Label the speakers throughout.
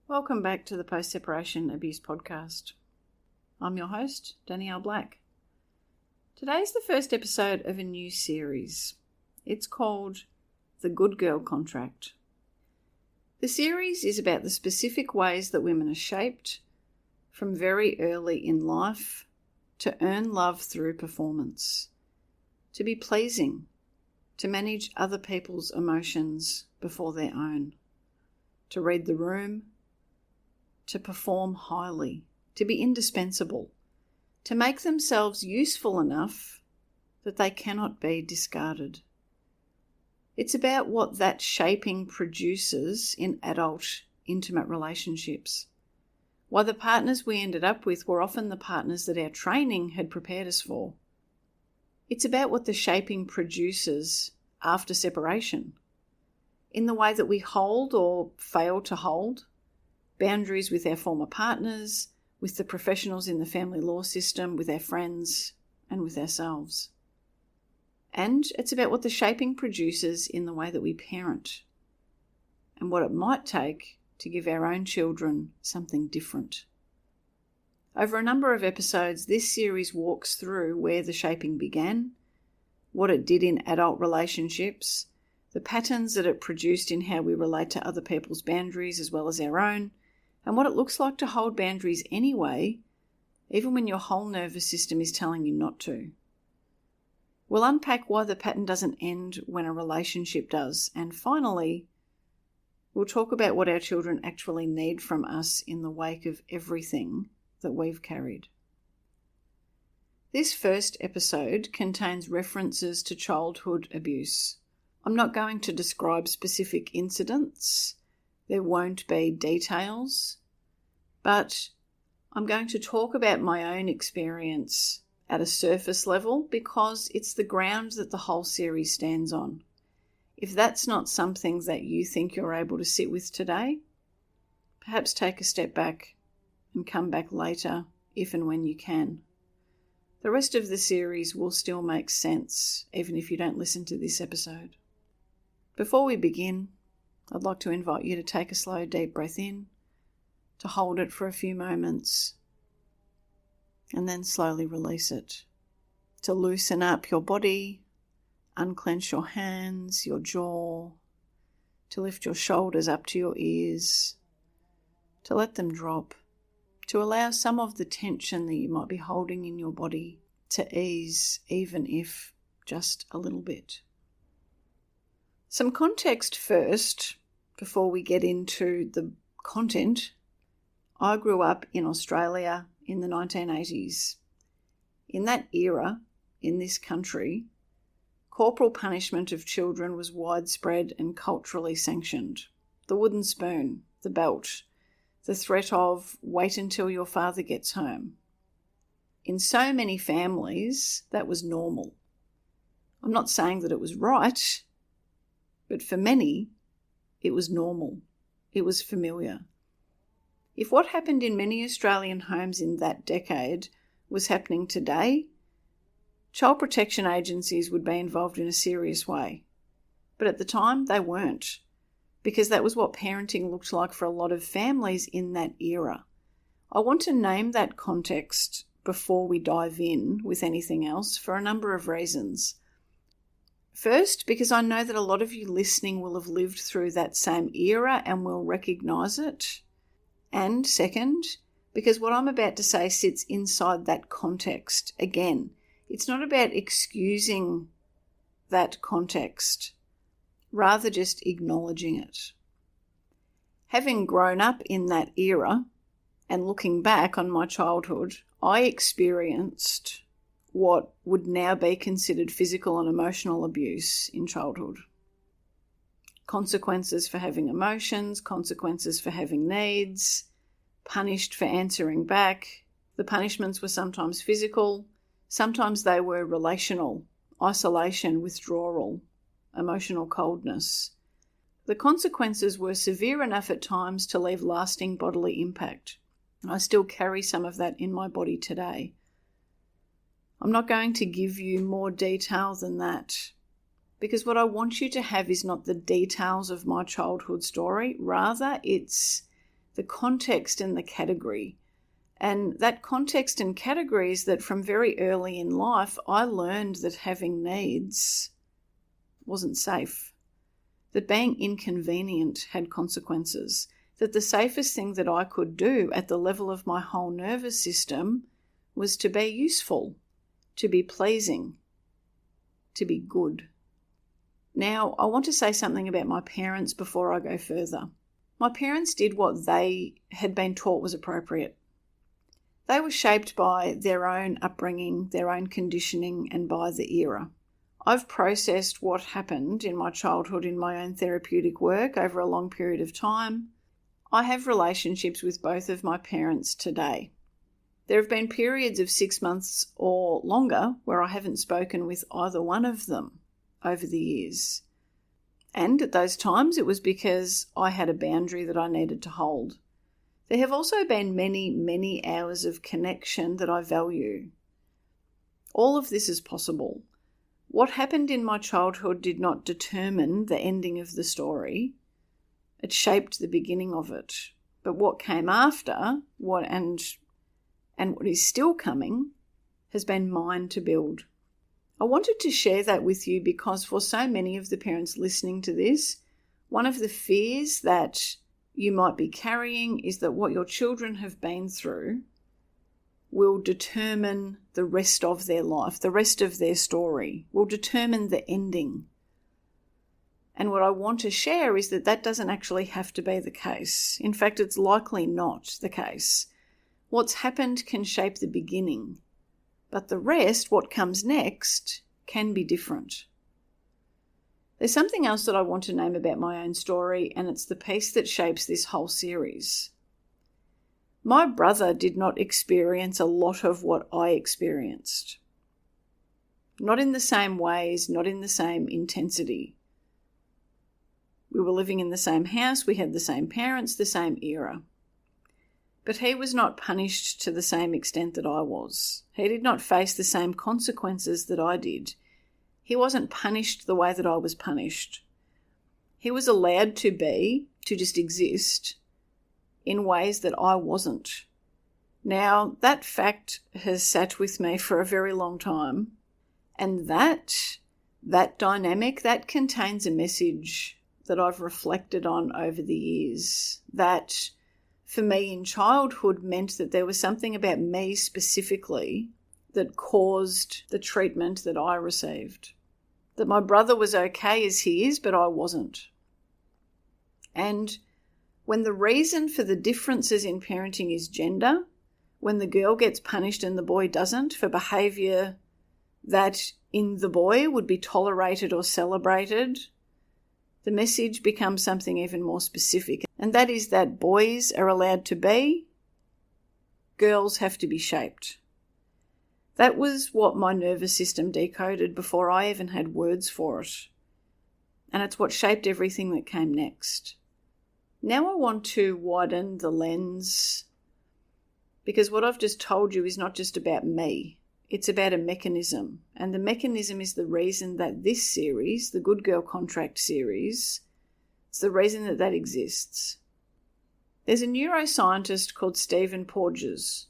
Speaker 1: Welcome back to the Post-Separation Abuse Podcast. I'm your host, Danielle Black. Today's the first episode of a new series. It's called The Good Girl Contract. The series is about the specific ways that women are shaped from very early in life to earn love through performance, to be pleasing, to manage other people's emotions before their own, to read the room, to perform highly, to be indispensable, to make themselves useful enough that they cannot be discarded. It's about what that shaping produces in adult, intimate relationships. Why the partners we ended up with were often the partners that our training had prepared us for. It's about what the shaping produces after separation, in the way that we hold or fail to hold boundaries with our former partners, with the professionals in the family law system, with our friends, and with ourselves. And it's about what the shaping produces in the way that we parent, and what it might take to give our own children something different. Over a number of episodes, this series walks through where the shaping began, what it did in adult relationships, the patterns that it produced in how we relate to other people's boundaries as well as our own, and what it looks like to hold boundaries anyway, even when your whole nervous system is telling you not to. We'll unpack why the pattern doesn't end when a relationship does, and finally, we'll talk about what our children actually need from us in the wake of everything that we've carried. This first episode contains references to childhood abuse. I'm not going to describe specific incidents. There won't be details, but I'm going to talk about my own experience at a surface level because it's the ground that the whole series stands on. If that's not something that you think you're able to sit with today, perhaps take a step back and come back later if and when you can. The rest of the series will still make sense even if you don't listen to this episode. Before we begin, I'd like to invite you to take a slow, deep breath in, to hold it for a few moments, and then slowly release it. To loosen up your body, unclench your hands, your jaw, to lift your shoulders up to your ears, to let them drop, to allow some of the tension that you might be holding in your body to ease, even if just a little bit. Some context first, before we get into the content. I grew up in Australia in the 1980s. In that era, in this country, corporal punishment of children was widespread and culturally sanctioned. The wooden spoon, the belt, the threat of wait until your father gets home. In so many families, that was normal. I'm not saying that it was right, but for many, it was normal. It was familiar. If what happened in many Australian homes in that decade was happening today, child protection agencies would be involved in a serious way. But at the time, they weren't, because that was what parenting looked like for a lot of families in that era. I want to name that context before we dive in with anything else for a number of reasons. First, because I know that a lot of you listening will have lived through that same era and will recognise it. And second, because what I'm about to say sits inside that context. Again, it's not about excusing that context, rather just acknowledging it. Having grown up in that era and looking back on my childhood, I experienced what would now be considered physical and emotional abuse in childhood. Consequences for having emotions, consequences for having needs, punished for answering back. The punishments were sometimes physical, sometimes they were relational, isolation, withdrawal, emotional coldness. The consequences were severe enough at times to leave lasting bodily impact. I still carry some of that in my body today. I'm not going to give you more detail than that, because what I want you to have is not the details of my childhood story. Rather, it's the context and the category. And that context and category is that from very early in life, I learned that having needs wasn't safe, that being inconvenient had consequences, that the safest thing that I could do at the level of my whole nervous system was to be useful, to be pleasing, to be good. Now, I want to say something about my parents before I go further. My parents did what they had been taught was appropriate. They were shaped by their own upbringing, their own conditioning, and by the era. I've processed what happened in my childhood in my own therapeutic work over a long period of time. I have relationships with both of my parents today. There have been periods of 6 months or longer where I haven't spoken with either one of them over the years. And at those times it was because I had a boundary that I needed to hold. There have also been many, many hours of connection that I value. All of this is possible. What happened in my childhood did not determine the ending of the story. It shaped the beginning of it. But what came after, what is still coming, has been mine to build. I wanted to share that with you because for so many of the parents listening to this, one of the fears that you might be carrying is that what your children have been through will determine the rest of their life, the rest of their story, will determine the ending. And what I want to share is that that doesn't actually have to be the case. In fact, it's likely not the case. What's happened can shape the beginning, but the rest, what comes next, can be different. There's something else that I want to name about my own story, and it's the piece that shapes this whole series. My brother did not experience a lot of what I experienced. Not in the same ways, not in the same intensity. We were living in the same house, we had the same parents, the same era. But he was not punished to the same extent that I was. He did not face the same consequences that I did. He wasn't punished the way that I was punished. He was allowed to just exist in ways that I wasn't. Now, that fact has sat with me for a very long time, and that dynamic, that contains a message that I've reflected on over the years, that for me in childhood meant that there was something about me specifically that caused the treatment that I received. That my brother was okay as he is, but I wasn't. And when the reason for the differences in parenting is gender, when the girl gets punished and the boy doesn't for behaviour that in the boy would be tolerated or celebrated, the message becomes something even more specific. And that is that boys are allowed to be, girls have to be shaped. That was what my nervous system decoded before I even had words for it. And it's what shaped everything that came next. Now I want to widen the lens, because what I've just told you is not just about me. It's about a mechanism. And the mechanism is the reason that this series, the Good Girl Contract series, it's the reason that that exists. There's a neuroscientist called Stephen Porges.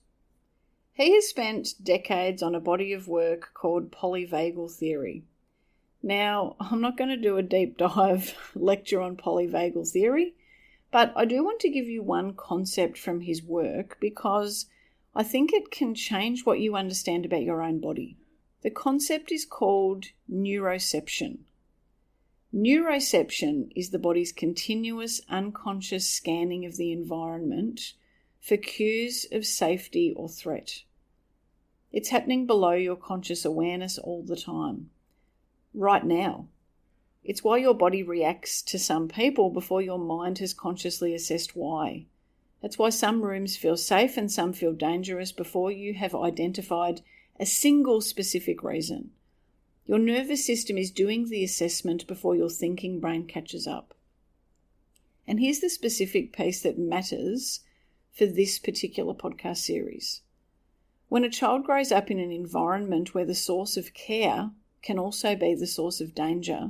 Speaker 1: He has spent decades on a body of work called polyvagal theory. Now, I'm not going to do a deep dive lecture on polyvagal theory, but I do want to give you one concept from his work because I think it can change what you understand about your own body. The concept is called neuroception. Neuroception is the body's continuous unconscious scanning of the environment for cues of safety or threat. It's happening below your conscious awareness all the time, right now. It's why your body reacts to some people before your mind has consciously assessed why. That's why some rooms feel safe and some feel dangerous before you have identified a single specific reason. Your nervous system is doing the assessment before your thinking brain catches up. And here's the specific piece that matters for this particular podcast series. When a child grows up in an environment where the source of care can also be the source of danger,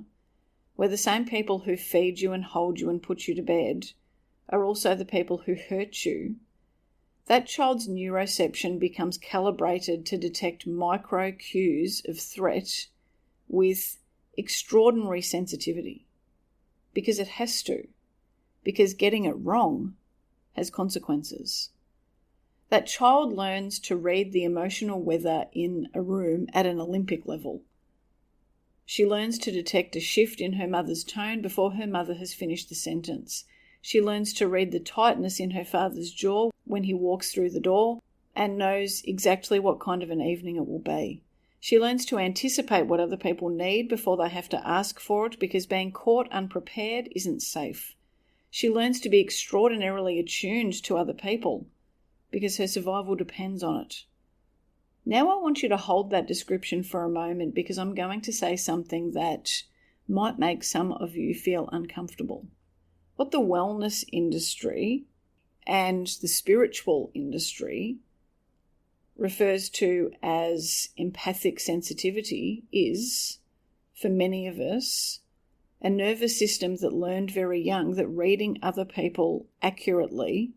Speaker 1: where the same people who feed you and hold you and put you to bed are also the people who hurt you, that child's neuroception becomes calibrated to detect micro cues of threat with extraordinary sensitivity, because it has to, because getting it wrong has consequences. That child learns to read the emotional weather in a room at an Olympic level. She learns to detect a shift in her mother's tone before her mother has finished the sentence. She learns to read the tightness in her father's jaw when he walks through the door and knows exactly what kind of an evening it will be. She learns to anticipate what other people need before they have to ask for it, because being caught unprepared isn't safe. She learns to be extraordinarily attuned to other people because her survival depends on it. Now I want you to hold that description for a moment, because I'm going to say something that might make some of you feel uncomfortable. What the wellness industry and the spiritual industry refers to as empathic sensitivity is, for many of us, a nervous system that learned very young that reading other people accurately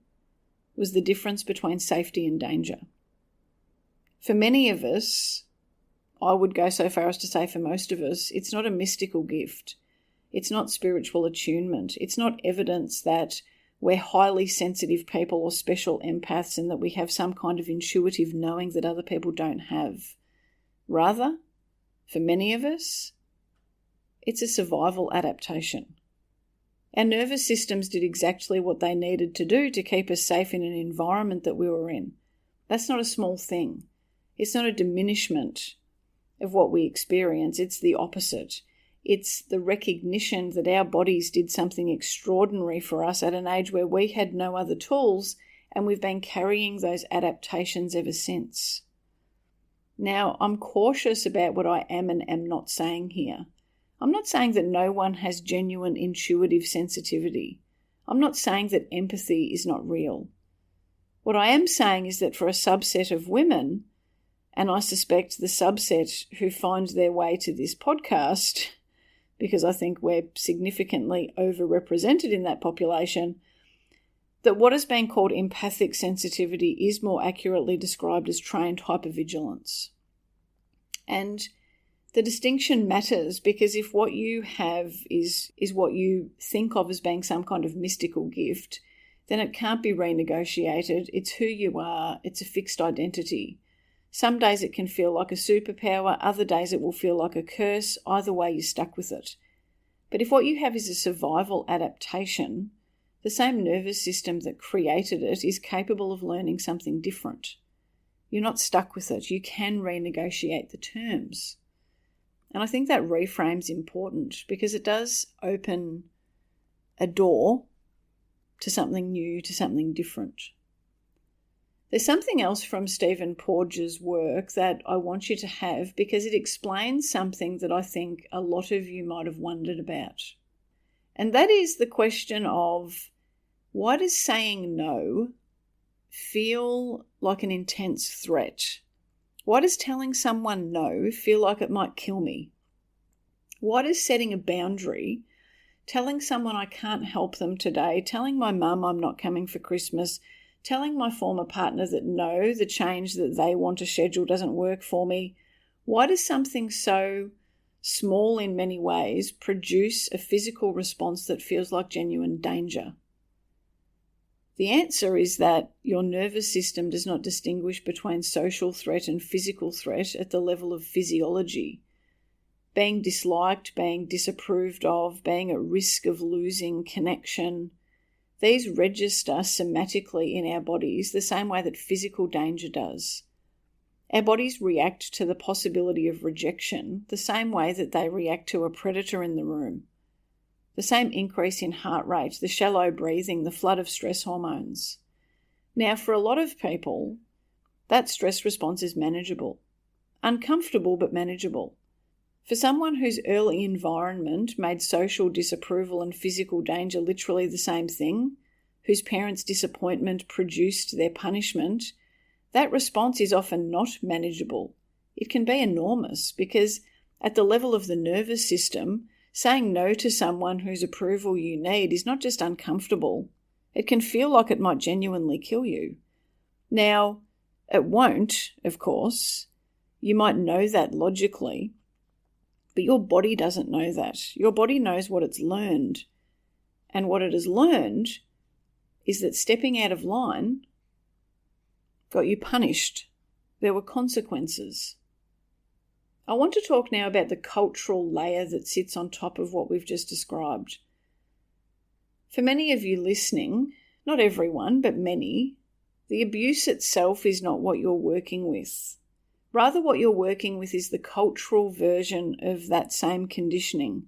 Speaker 1: was the difference between safety and danger. For many of us, I would go so far as to say for most of us, it's not a mystical gift. It's not spiritual attunement. It's not evidence that we're highly sensitive people or special empaths and that we have some kind of intuitive knowing that other people don't have. Rather, for many of us, it's a survival adaptation. Our nervous systems did exactly what they needed to do to keep us safe in an environment that we were in. That's not a small thing. It's not a diminishment of what we experience. It's the opposite. It's the recognition that our bodies did something extraordinary for us at an age where we had no other tools, and we've been carrying those adaptations ever since. Now, I'm cautious about what I am and am not saying here. I'm not saying that no one has genuine intuitive sensitivity. I'm not saying that empathy is not real. What I am saying is that for a subset of women, and I suspect the subset who find their way to this podcast, because I think we're significantly overrepresented in that population, that what has been called empathic sensitivity is more accurately described as trained hypervigilance. And the distinction matters, because if what you have is what you think of as being some kind of mystical gift, then it can't be renegotiated. It's who you are. It's a fixed identity. Some days it can feel like a superpower, other days it will feel like a curse. Either way, you're stuck with it. But if what you have is a survival adaptation, the same nervous system that created it is capable of learning something different. You're not stuck with it. You can renegotiate the terms. And I think that reframe's important, because it does open a door to something new, to something different. There's something else from Stephen Porges' work that I want you to have, because it explains something that I think a lot of you might have wondered about. And that is the question of, why does saying no feel like an intense threat? Why does telling someone no feel like it might kill me? Why does setting a boundary, telling someone I can't help them today, telling my mum I'm not coming for Christmas, telling my former partner that no, the change that they want to schedule doesn't work for me, why does something so small in many ways produce a physical response that feels like genuine danger? The answer is that your nervous system does not distinguish between social threat and physical threat at the level of physiology. Being disliked, being disapproved of, being at risk of losing connection, these register somatically in our bodies the same way that physical danger does. Our bodies react to the possibility of rejection the same way that they react to a predator in the room. The same increase in heart rate, the shallow breathing, the flood of stress hormones. Now, for a lot of people, that stress response is manageable. Uncomfortable, but manageable. For someone whose early environment made social disapproval and physical danger literally the same thing, whose parents' disappointment produced their punishment, that response is often not manageable. It can be enormous, because at the level of the nervous system, saying no to someone whose approval you need is not just uncomfortable, It can feel like it might genuinely kill you. Now, it won't, of course. You might know that logically, but your body doesn't know that. Your body knows what it's learned. And what it has learned is that stepping out of line got you punished. There were consequences. I want to talk now about the cultural layer that sits on top of what we've just described. For many of you listening, not everyone, but many, the abuse itself is not what you're working with. Rather, what you're working with is the cultural version of that same conditioning,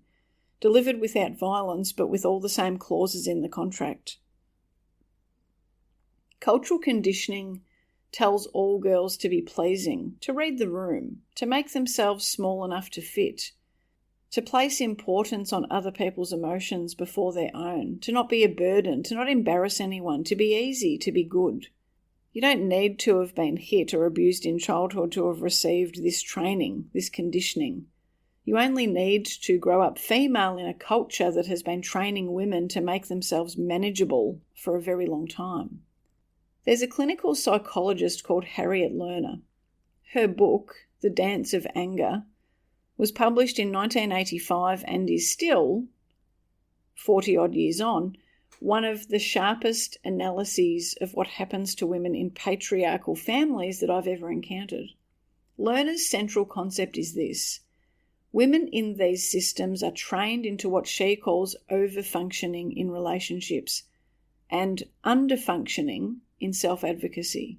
Speaker 1: delivered without violence but with all the same clauses in the contract. Cultural conditioning tells all girls to be pleasing, to read the room, to make themselves small enough to fit, to place importance on other people's emotions before their own, to not be a burden, to not embarrass anyone, to be easy, to be good. You don't need to have been hit or abused in childhood to have received this training, this conditioning. You only need to grow up female in a culture that has been training women to make themselves manageable for a very long time. There's a clinical psychologist called Harriet Lerner. Her book, The Dance of Anger, was published in 1985 and is still, 40-odd years on, one of the sharpest analyses of what happens to women in patriarchal families that I've ever encountered. Lerner's central concept is this: women in these systems are trained into what she calls over-functioning in relationships and under-functioning in self-advocacy.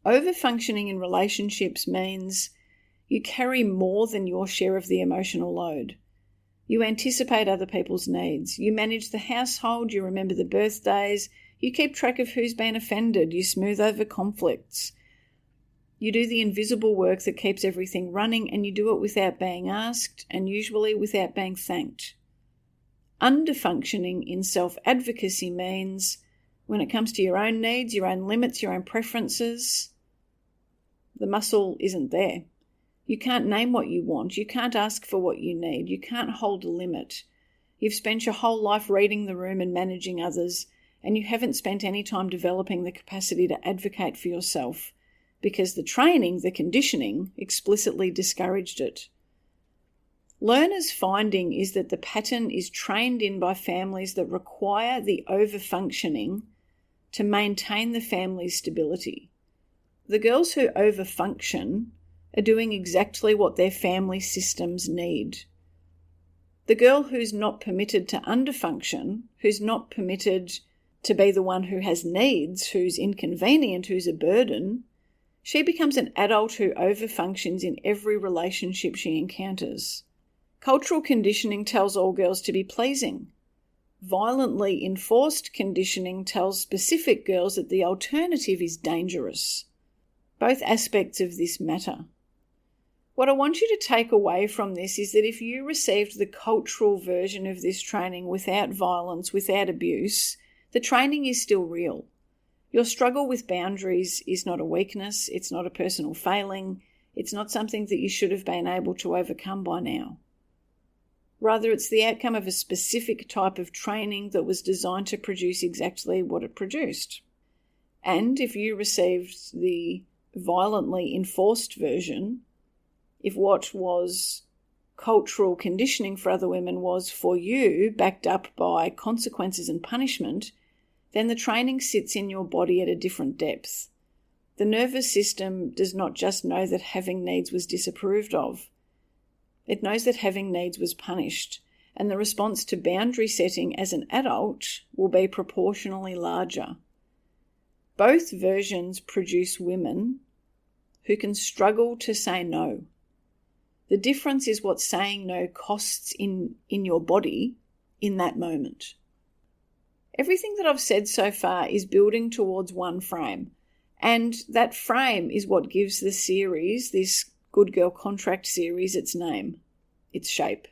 Speaker 1: Over-functioning in relationships means you carry more than your share of the emotional load. You anticipate other people's needs. You manage the household. You remember the birthdays. You keep track of who's been offended. You smooth over conflicts. You do the invisible work that keeps everything running, and you do it without being asked and usually without being thanked. Under-functioning in self-advocacy means when it comes to your own needs, your own limits, your own preferences, the muscle isn't there. You can't name what you want. You can't ask for what you need. You can't hold a limit. You've spent your whole life reading the room and managing others, and you haven't spent any time developing the capacity to advocate for yourself because the training, the conditioning, explicitly discouraged it. Lerner's finding is that the pattern is trained in by families that require the over-functioning to maintain the family's stability. The girls who over-function are doing exactly what their family systems need. The girl who's not permitted to underfunction, who's not permitted to be the one who has needs, who's inconvenient, who's a burden, she becomes an adult who overfunctions in every relationship she encounters. Cultural conditioning tells all girls to be pleasing. Violently enforced conditioning tells specific girls that the alternative is dangerous. Both aspects of this matter. What I want you to take away from this is that if you received the cultural version of this training without violence, without abuse, the training is still real. Your struggle with boundaries is not a weakness, it's not a personal failing, it's not something that you should have been able to overcome by now. Rather, it's the outcome of a specific type of training that was designed to produce exactly what it produced. And if you received the violently enforced version, if what was cultural conditioning for other women was for you backed up by consequences and punishment, then the training sits in your body at a different depth. The nervous system does not just know that having needs was disapproved of. It knows that having needs was punished, and the response to boundary setting as an adult will be proportionally larger. Both versions produce women who can struggle to say no. The difference is what saying no costs in your body in that moment. Everything that I've said so far is building towards one frame, and that frame is what gives the series, this Good Girl Contract series, its name, its shape.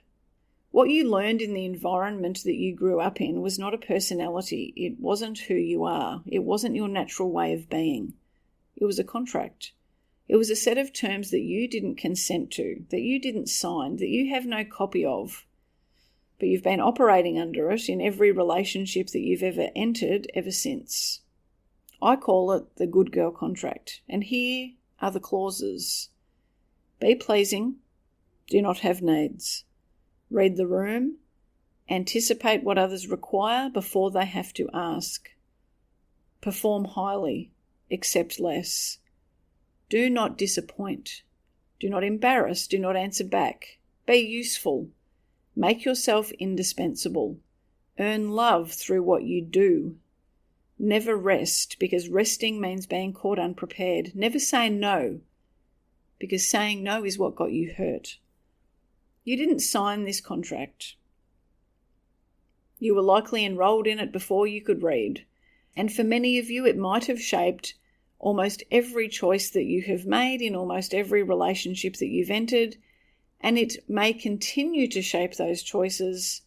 Speaker 1: What you learned in the environment that you grew up in was not a personality. It wasn't who you are. It wasn't your natural way of being. It was a contract. It was a set of terms that you didn't consent to, that you didn't sign, that you have no copy of. but you've been operating under it in every relationship that you've ever entered ever since. I call it the good girl contract, and here are the clauses. Be pleasing, do not have needs. Read the room, anticipate what others require before they have to ask. Perform highly, accept less. Do not disappoint. Do not embarrass, do not answer back. Be useful. Make yourself indispensable. Earn love through what you do. Never rest, because resting means being caught unprepared. Never say no, because saying no is what got you hurt. You didn't sign this contract. You were likely enrolled in it before you could read, and for many of you it might have shaped almost every choice that you have made in almost every relationship that you've entered, and it may continue to shape those choices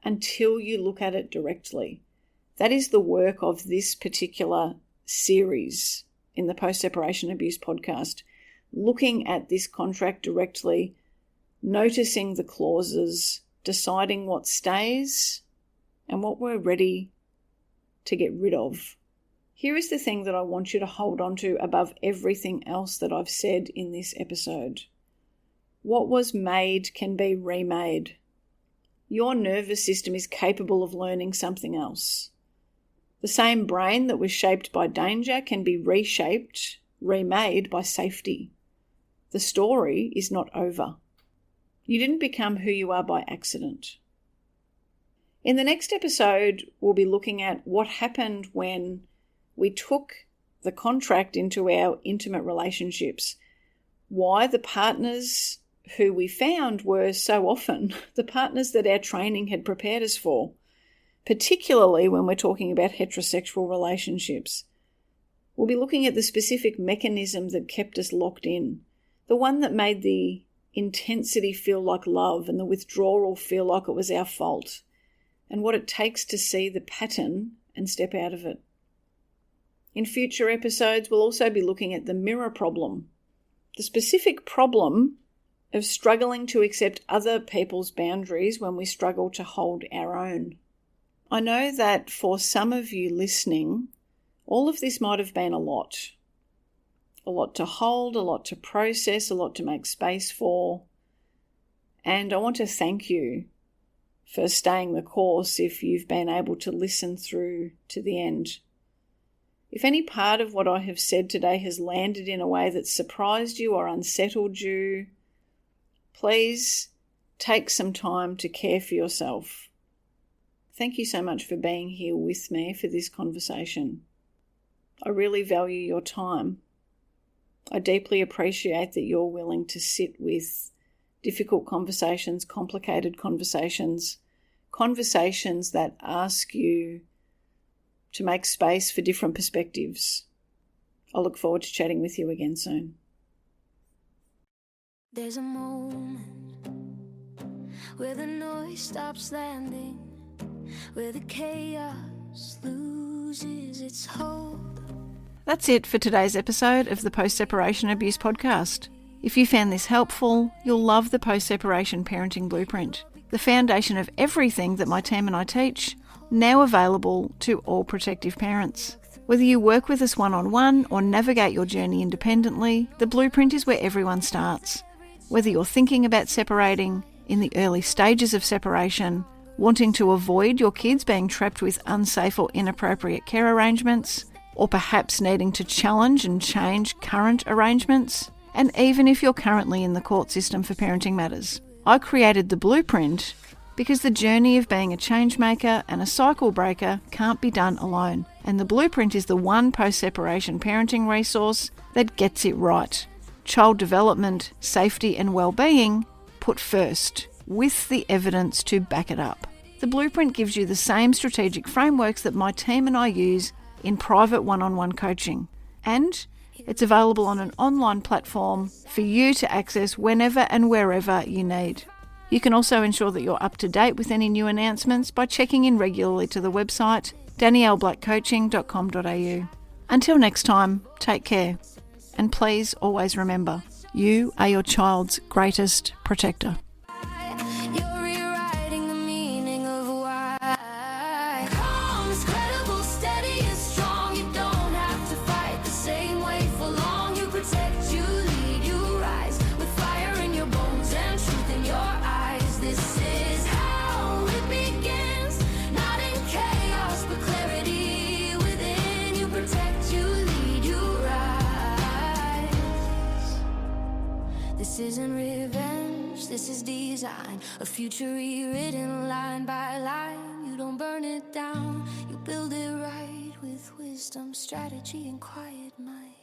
Speaker 1: until you look at it directly. That is the work of this particular series in the Post-Separation Abuse podcast, looking at this contract directly, noticing the clauses, deciding what stays and what we're ready to get rid of. Here is the thing that I want you to hold on to above everything else that I've said in this episode. What was made can be remade. Your nervous system is capable of learning something else. The same brain that was shaped by danger can be reshaped, remade by safety. The story is not over. You didn't become who you are by accident. In the next episode, we'll be looking at what happened when we took the contract into our intimate relationships, why the partners who we found were so often the partners that our training had prepared us for, particularly when we're talking about heterosexual relationships. We'll be looking at the specific mechanism that kept us locked in, the one that made the intensity feel like love and the withdrawal feel like it was our fault, and what it takes to see the pattern and step out of it. In future episodes, we'll also be looking at the mirror problem, the specific problem of struggling to accept other people's boundaries when we struggle to hold our own. I know that for some of you listening, all of this might have been a lot to hold, a lot to process, a lot to make space for. And I want to thank you for staying the course if you've been able to listen through to the end. If any part of what I have said today has landed in a way that surprised you or unsettled you, please take some time to care for yourself. Thank you so much for being here with me for this conversation. I really value your time. I deeply appreciate that you're willing to sit with difficult conversations, complicated conversations, conversations that ask you to make space for different perspectives. I look forward to chatting with you again soon.
Speaker 2: There's a moment where the noise stops landing, where the chaos loses its hold.
Speaker 1: That's it for today's episode of the Post-Separation Abuse podcast. If you found this helpful, you'll love the Post-Separation Parenting Blueprint, the foundation of everything that my team and I teach, now available to all protective parents. Whether you work with us one-on-one or navigate your journey independently, the blueprint is where everyone starts. Whether you're thinking about separating, in the early stages of separation, wanting to avoid your kids being trapped with unsafe or inappropriate care arrangements, or perhaps needing to challenge and change current arrangements, and even if you're currently in the court system for parenting matters. I created the blueprint because the journey of being a change maker and a cycle breaker can't be done alone, and the blueprint is the one post-separation parenting resource that gets it right. Child development, safety and well-being put first, with the evidence to back it up. The blueprint gives you the same strategic frameworks that my team and I use in private one-on-one coaching, and it's available on an online platform for you to access whenever and wherever you need. You can also ensure that you're up to date with any new announcements by checking in regularly to the website danielleblackcoaching.com.au. Until next time, take care, and please always remember, you are your child's greatest protector.
Speaker 2: You're rewriting the isn't revenge, this is design. A future rewritten line by line. You don't burn it down, you build it right with wisdom, strategy, and quiet mind.